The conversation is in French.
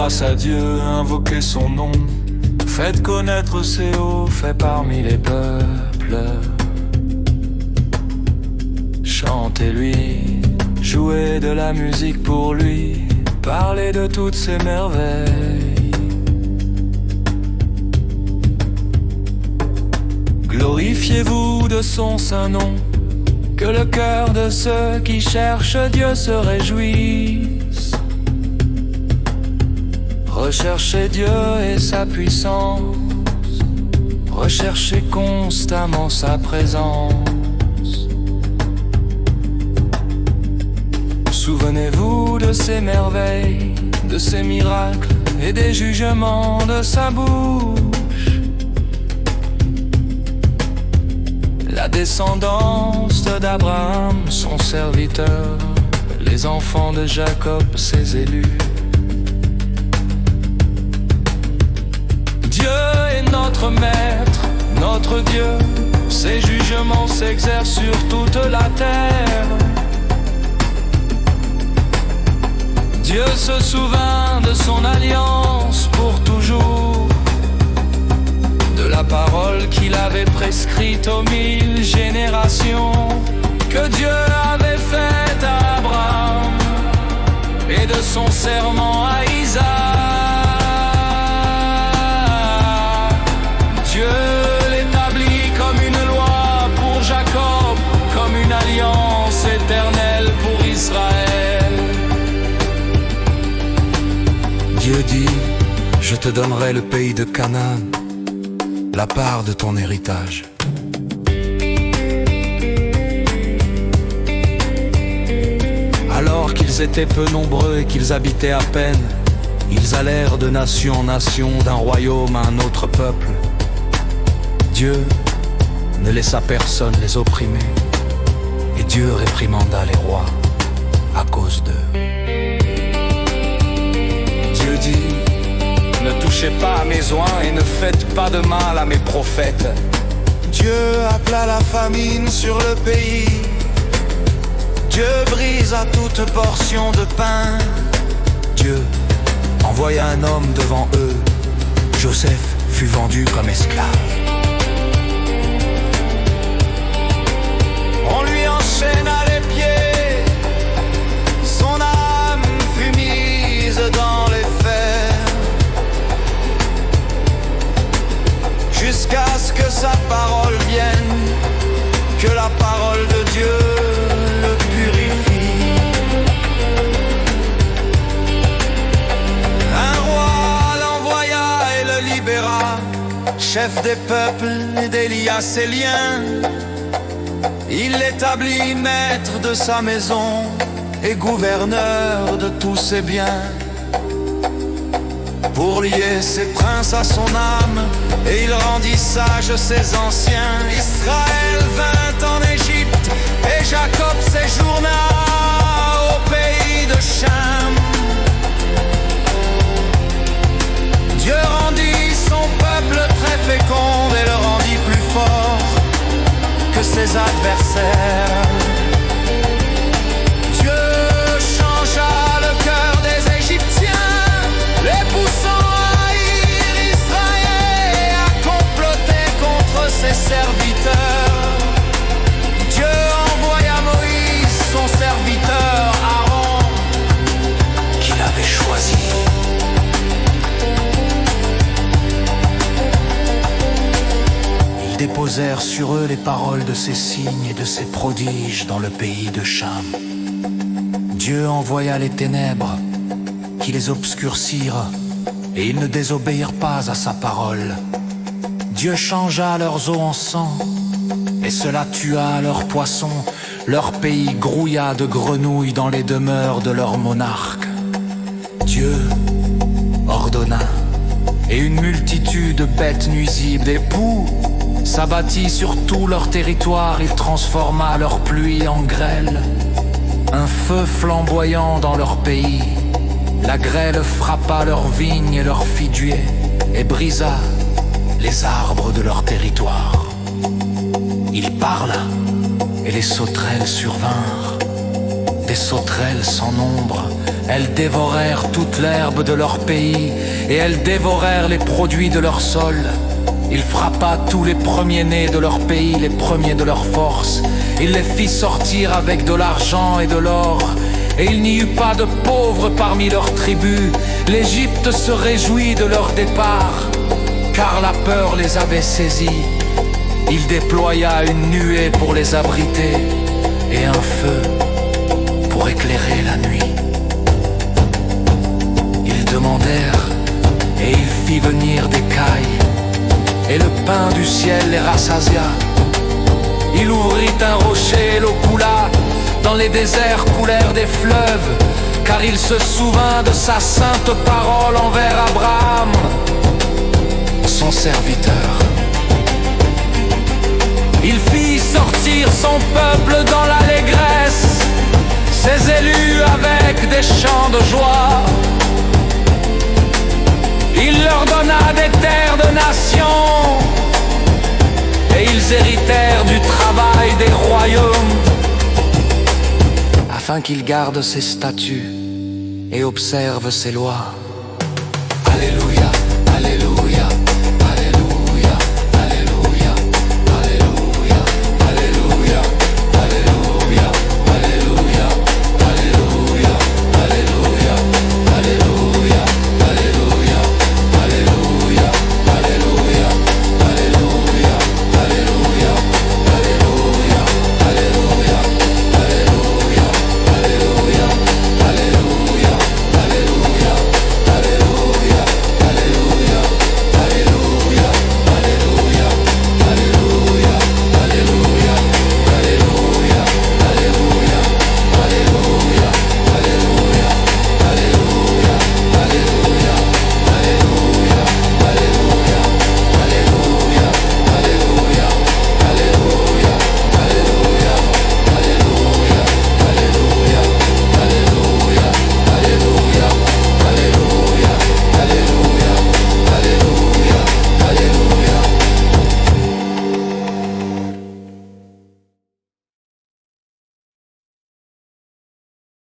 grâce à Dieu, invoquez son nom. Faites connaître ses hauts faits parmi les peuples. Chantez-lui, jouez de la musique pour lui, parlez de toutes ses merveilles. Glorifiez-vous de son saint nom, que le cœur de ceux qui cherchent Dieu se réjouisse. Recherchez Dieu et sa puissance, recherchez constamment sa présence. Souvenez-vous de ses merveilles, de ses miracles et des jugements de sa bouche. La descendance d'Abraham, son serviteur, les enfants de Jacob, ses élus. Dieu est notre maître, notre Dieu, ses jugements s'exercent sur toute la terre. Dieu se souvint de son alliance pour toujours, de la parole qu'il avait prescrite aux 1000 générations, que Dieu avait faite à Abraham, et de son serment à Isaac. Dieu l'établit comme une loi pour Jacob, comme une alliance éternelle pour Israël. Dieu dit, je te donnerai le pays de Canaan, la part de ton héritage. Alors qu'ils étaient peu nombreux et qu'ils habitaient à peine, ils allèrent de nation en nation, d'un royaume à un autre peuple. Dieu ne laissa personne les opprimer, et Dieu réprimanda les rois à cause d'eux. Dieu dit, ne touchez pas à mes oints et ne faites pas de mal à mes prophètes. Dieu appela la famine sur le pays. Dieu brisa toute portion de pain. Dieu envoya un homme devant eux. Joseph fut vendu comme esclave. On lui enchaîna les pieds, son âme fut mise dans les fers, jusqu'à ce que sa parole vienne, que la parole de Dieu le purifie. Un roi l'envoya et le libéra, chef des peuples et délia ses liens. Il l'établit maître de sa maison et gouverneur de tous ses biens. Pour lier ses princes à son âme, et il rendit sages ses anciens. Israël vint en Égypte et Jacob séjourna au pays de Cham. Dieu rendit son peuple très fécond et le rendit plus fort que ses adversaires. Dieu changea le cœur des Égyptiens, les poussant à haïr Israël et à comploter contre ses serviteurs. Dieu envoya Moïse, son serviteur, Aaron, qu'il avait choisi. Ils déposèrent sur eux les paroles de ses signes et de ses prodiges dans le pays de Cham. Dieu envoya les ténèbres qui les obscurcirent, et ils ne désobéirent pas à sa parole. Dieu changea leurs eaux en sang, et cela tua leurs poissons. Leur pays grouilla de grenouilles dans les demeures de leurs monarques. Dieu ordonna, et une multitude de bêtes nuisibles, des poux, s'abattit sur tout leur territoire. Il transforma leur pluie en grêle, un feu flamboyant dans leur pays. La grêle frappa leurs vignes et leurs figuiers, et brisa les arbres de leur territoire. Il parla, et les sauterelles survinrent. Des sauterelles sans nombre, elles dévorèrent toute l'herbe de leur pays, et elles dévorèrent les produits de leur sol. Il frappa tous les premiers-nés de leur pays, les premiers de leur force. Il les fit sortir avec de l'argent et de l'or, et il n'y eut pas de pauvres parmi leurs tribus. L'Égypte se réjouit de leur départ, car la peur les avait saisis. Il déploya une nuée pour les abriter, et un feu pour éclairer la nuit. Ils demandèrent, et il fit venir des cailles, et le pain du ciel les rassasia. Il ouvrit un rocher et l'eau coula, dans les déserts coulèrent des fleuves, car il se souvint de sa sainte parole envers Abraham, son serviteur. Il fit sortir son peuple dans l'allégresse, ses élus avec des chants de joie. Il leur donna des terres de nations, et ils héritèrent du travail des royaumes, afin qu'ils gardent ses statuts et observent ses lois.